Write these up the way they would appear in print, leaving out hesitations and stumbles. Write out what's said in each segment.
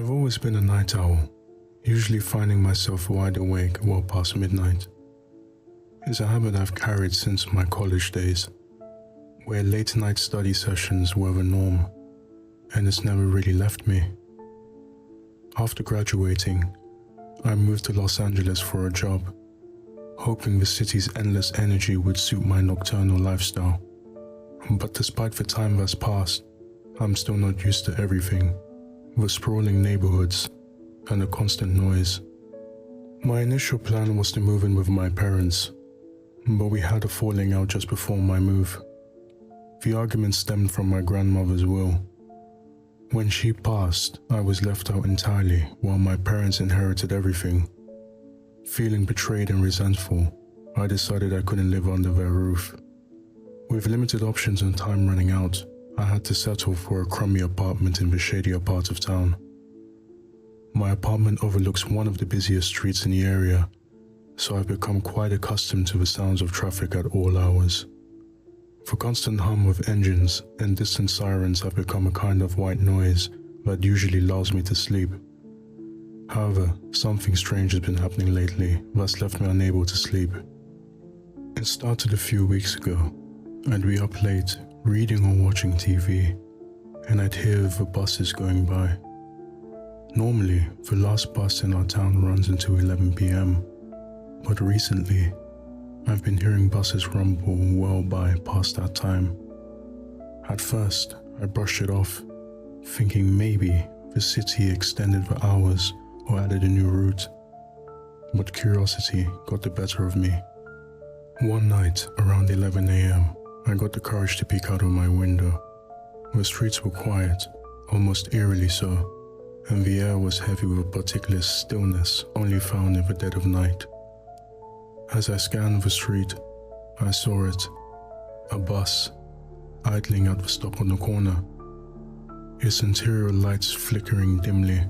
I've always been a night owl, usually finding myself wide awake well past midnight. It's a habit I've carried since my college days, where late night study sessions were the norm, and it's never really left me. After graduating, I moved to Los Angeles for a job, hoping the city's endless energy would suit my nocturnal lifestyle. But despite the time that's passed, I'm still not used to everything, the sprawling neighborhoods, and the constant noise. My initial plan was to move in with my parents, but we had a falling out just before my move. The argument stemmed from my grandmother's will. When she passed, I was left out entirely while my parents inherited everything. Feeling betrayed and resentful, I decided I couldn't live under their roof. With limited options and time running out, I had to settle for a crummy apartment in the shadier part of town. My apartment overlooks one of the busiest streets in the area, so I've become quite accustomed to the sounds of traffic at all hours. The constant hum of engines and distant sirens have become a kind of white noise that usually lulls me to sleep. However, something strange has been happening lately that's left me unable to sleep. It started a few weeks ago. I'd be up late, reading or watching TV, and I'd hear the buses going by. Normally, the last bus in our town runs until 11 p.m, but recently, I've been hearing buses rumble well by past that time. At first, I brushed it off, thinking maybe the city extended the hours or added a new route. But curiosity got the better of me. One night, around 11 a.m, I got the courage to peek out of my window. The streets were quiet, almost eerily so, and the air was heavy with a particular stillness only found in the dead of night. As I scanned the street, I saw it, a bus, idling at the stop on the corner, its interior lights flickering dimly.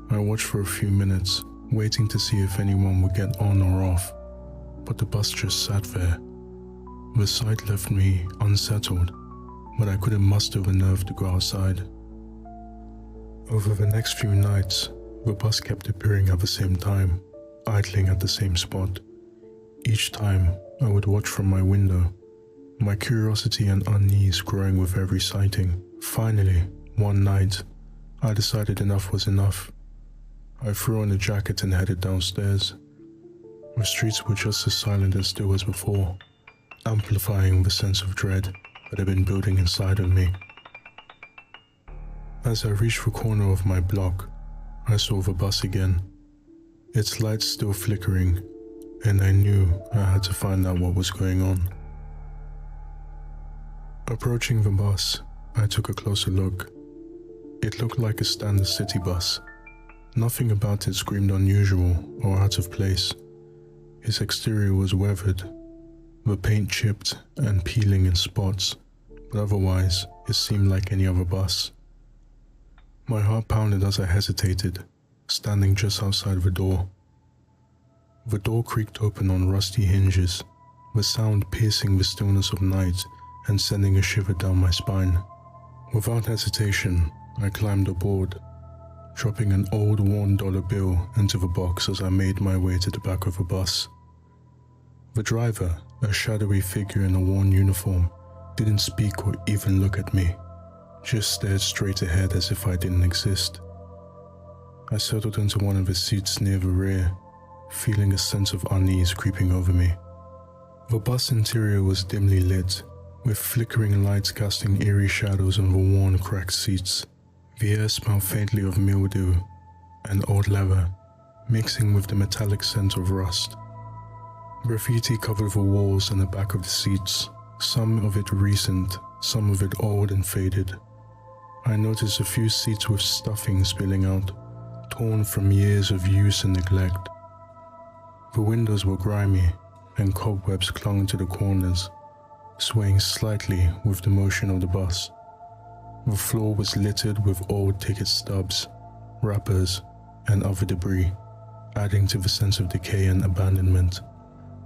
I watched for a few minutes, waiting to see if anyone would get on or off, but the bus just sat there. The sight left me unsettled, but I couldn't muster the nerve to go outside. Over the next few nights, the bus kept appearing at the same time, idling at the same spot. Each time, I would watch from my window, my curiosity and unease growing with every sighting. Finally, one night, I decided enough was enough. I threw on a jacket and headed downstairs. The streets were just as silent and still as before, amplifying the sense of dread that had been building inside of me. As I reached the corner of my block, I saw the bus again, its lights still flickering, and I knew I had to find out what was going on. Approaching the bus, I took a closer look. It looked like a standard city bus. Nothing about it screamed unusual or out of place. Its exterior was weathered, the paint chipped and peeling in spots, but otherwise it seemed like any other bus. My heart pounded as I hesitated, standing just outside the door. The door creaked open on rusty hinges, the sound piercing the stillness of night and sending a shiver down my spine. Without hesitation, I climbed aboard, dropping an old worn dollar bill into the box as I made my way to the back of the bus. The driver, a shadowy figure in a worn uniform, didn't speak or even look at me, just stared straight ahead as if I didn't exist. I settled into one of the seats near the rear, feeling a sense of unease creeping over me. The bus interior was dimly lit, with flickering lights casting eerie shadows on the worn, cracked seats. The air smelled faintly of mildew and old leather, mixing with the metallic scent of rust. Graffiti covered the walls and the back of the seats, some of it recent, some of it old and faded. I noticed a few seats with stuffing spilling out, torn from years of use and neglect. The windows were grimy, and cobwebs clung to the corners, swaying slightly with the motion of the bus. The floor was littered with old ticket stubs, wrappers, and other debris, adding to the sense of decay and abandonment.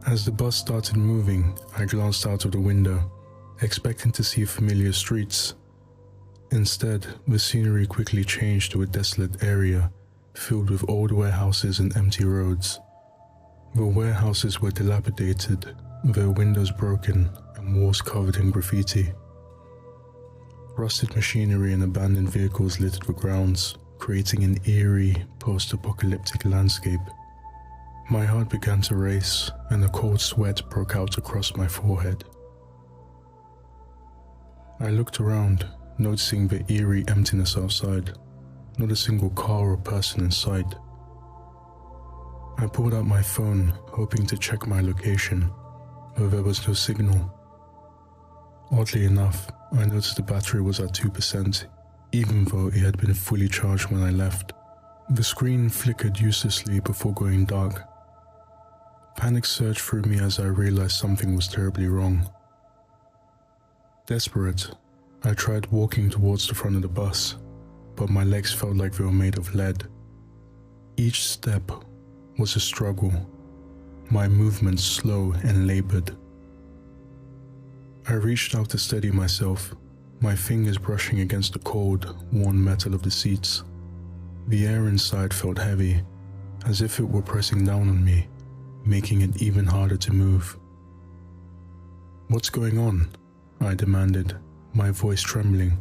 As the bus started moving, I glanced out of the window, expecting to see familiar streets. Instead, the scenery quickly changed to a desolate area filled with old warehouses and empty roads. The warehouses were dilapidated, their windows broken and walls covered in graffiti. Rusted machinery and abandoned vehicles littered the grounds, creating an eerie, post-apocalyptic landscape. My heart began to race, and a cold sweat broke out across my forehead. I looked around, noticing the eerie emptiness outside. Not a single car or person in sight. I pulled out my phone, hoping to check my location, but there was no signal. Oddly enough, I noticed the battery was at 2%, even though it had been fully charged when I left. The screen flickered uselessly before going dark. Panic surged through me as I realized something was terribly wrong. Desperate, I tried walking towards the front of the bus, but my legs felt like they were made of lead. Each step was a struggle, my movements slow and labored. I reached out to steady myself, my fingers brushing against the cold, worn metal of the seats. The air inside felt heavy, as if it were pressing down on me, making it even harder to move. "What's going on?" I demanded, my voice trembling,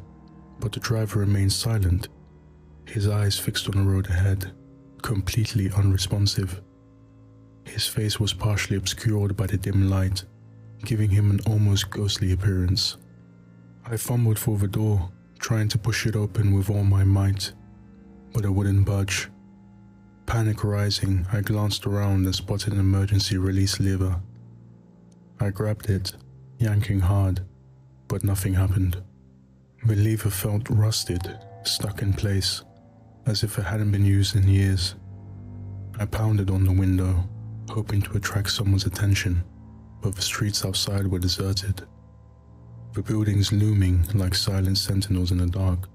but the driver remained silent, his eyes fixed on the road ahead, completely unresponsive. His face was partially obscured by the dim light, giving him an almost ghostly appearance. I fumbled for the door, trying to push it open with all my might, but it wouldn't budge. Panic rising, I glanced around and spotted an emergency release lever. I grabbed it, yanking hard, but nothing happened. The lever felt rusted, stuck in place, as if it hadn't been used in years. I pounded on the window, hoping to attract someone's attention, but the streets outside were deserted, the buildings looming like silent sentinels in the dark.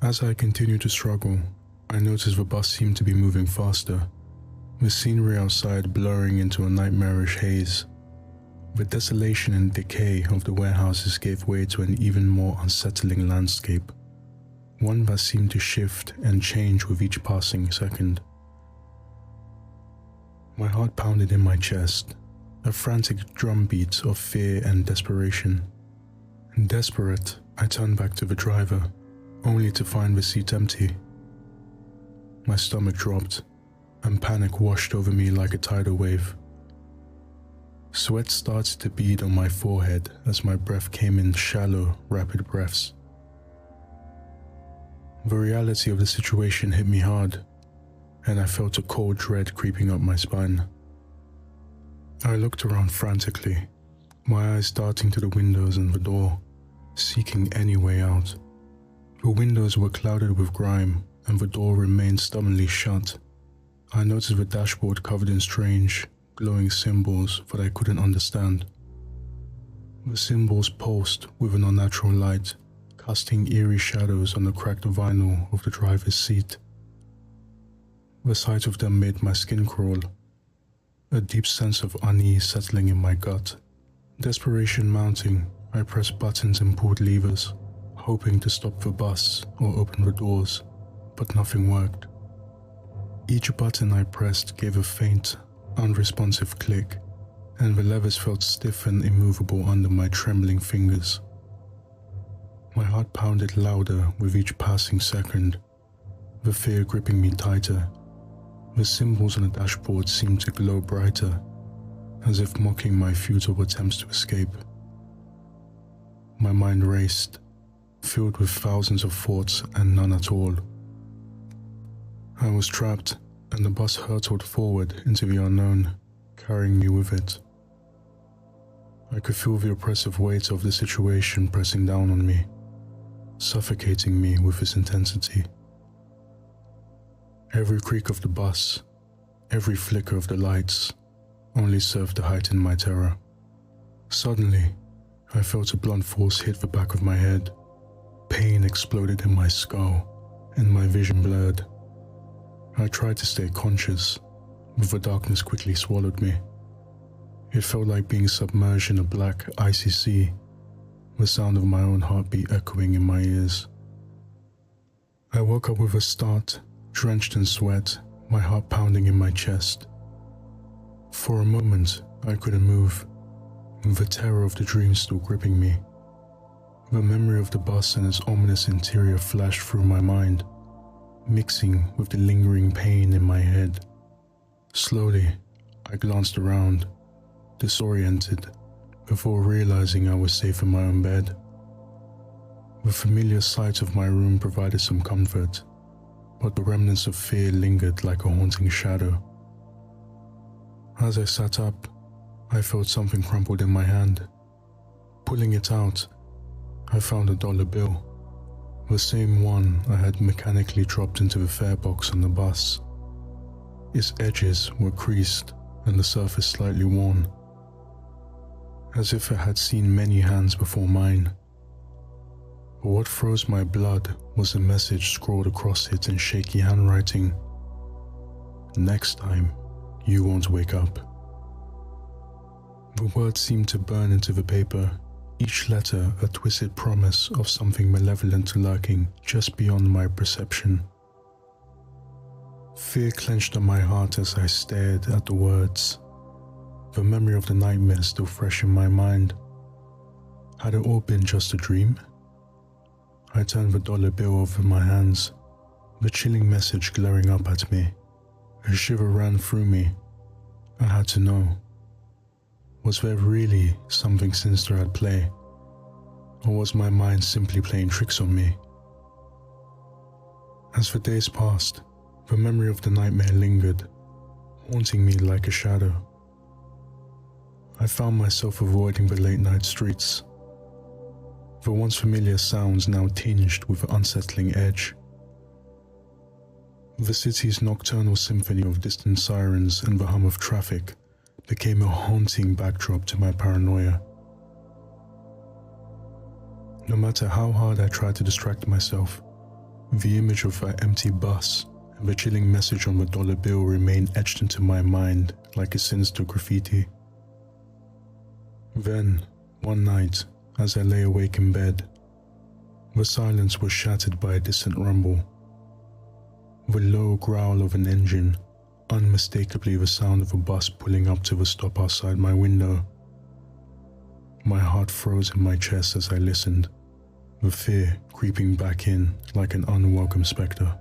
As I continued to struggle, I noticed the bus seemed to be moving faster, the scenery outside blurring into a nightmarish haze. The desolation and decay of the warehouses gave way to an even more unsettling landscape, one that seemed to shift and change with each passing second. My heart pounded in my chest, a frantic drumbeat of fear and desperation. Desperate, I turned back to the driver, only to find the seat empty. My stomach dropped, and panic washed over me like a tidal wave. Sweat started to bead on my forehead as my breath came in shallow, rapid breaths. The reality of the situation hit me hard, and I felt a cold dread creeping up my spine. I looked around frantically, my eyes darting to the windows and the door, seeking any way out. The windows were clouded with grime, and the door remained stubbornly shut. I noticed the dashboard covered in strange, glowing symbols that I couldn't understand. The symbols pulsed with an unnatural light, casting eerie shadows on the cracked vinyl of the driver's seat. The sight of them made my skin crawl, a deep sense of unease settling in my gut. Desperation mounting, I pressed buttons and pulled levers, hoping to stop the bus or open the doors, but nothing worked. Each button I pressed gave a faint, unresponsive click, and the levers felt stiff and immovable under my trembling fingers. My heart pounded louder with each passing second, the fear gripping me tighter. The symbols on the dashboard seemed to glow brighter, as if mocking my futile attempts to escape. My mind raced, filled with thousands of thoughts and none at all. I was trapped, and the bus hurtled forward into the unknown, carrying me with it. I could feel the oppressive weight of the situation pressing down on me, suffocating me with its intensity. Every creak of the bus, every flicker of the lights, only served to heighten my terror. Suddenly, I felt a blunt force hit the back of my head. Pain exploded in my skull, and my vision blurred. I tried to stay conscious, but the darkness quickly swallowed me. It felt like being submerged in a black, icy sea. the sound of my own heartbeat echoing in my ears. I woke up with a start, drenched in sweat, my heart pounding in my chest. For a moment, I couldn't move, the terror of the dream still gripping me. The memory of the bus and its ominous interior flashed through my mind, mixing with the lingering pain in my head. Slowly, I glanced around, disoriented, before realizing I was safe in my own bed. The familiar sight of my room provided some comfort, but the remnants of fear lingered like a haunting shadow. As I sat up, I felt something crumpled in my hand. Pulling it out, I found a dollar bill, the same one I had mechanically dropped into the fare box on the bus. Its edges were creased and the surface slightly worn, as if it had seen many hands before mine. But what froze my blood was a message scrawled across it in shaky handwriting. "Next time, you won't wake up." The words seemed to burn into the paper, each letter a twisted promise of something malevolent lurking just beyond my perception. Fear clenched on my heart as I stared at the words, the memory of the nightmare still fresh in my mind. Had it all been just a dream? I turned the dollar bill over my hands, the chilling message glaring up at me. A shiver ran through me. I had to know. Was there really something sinister at play? Or was my mind simply playing tricks on me? As the days passed, the memory of the nightmare lingered, haunting me like a shadow. I found myself avoiding the late-night streets, the once familiar sounds now tinged with an unsettling edge. The city's nocturnal symphony of distant sirens and the hum of traffic became a haunting backdrop to my paranoia. No matter how hard I tried to distract myself, the image of an empty bus and the chilling message on the dollar bill remained etched into my mind like a sinister graffiti. Then, one night, as I lay awake in bed, the silence was shattered by a distant rumble. The low growl of an engine, unmistakably the sound of a bus pulling up to the stop outside my window. My heart froze in my chest as I listened, the fear creeping back in like an unwelcome spectre.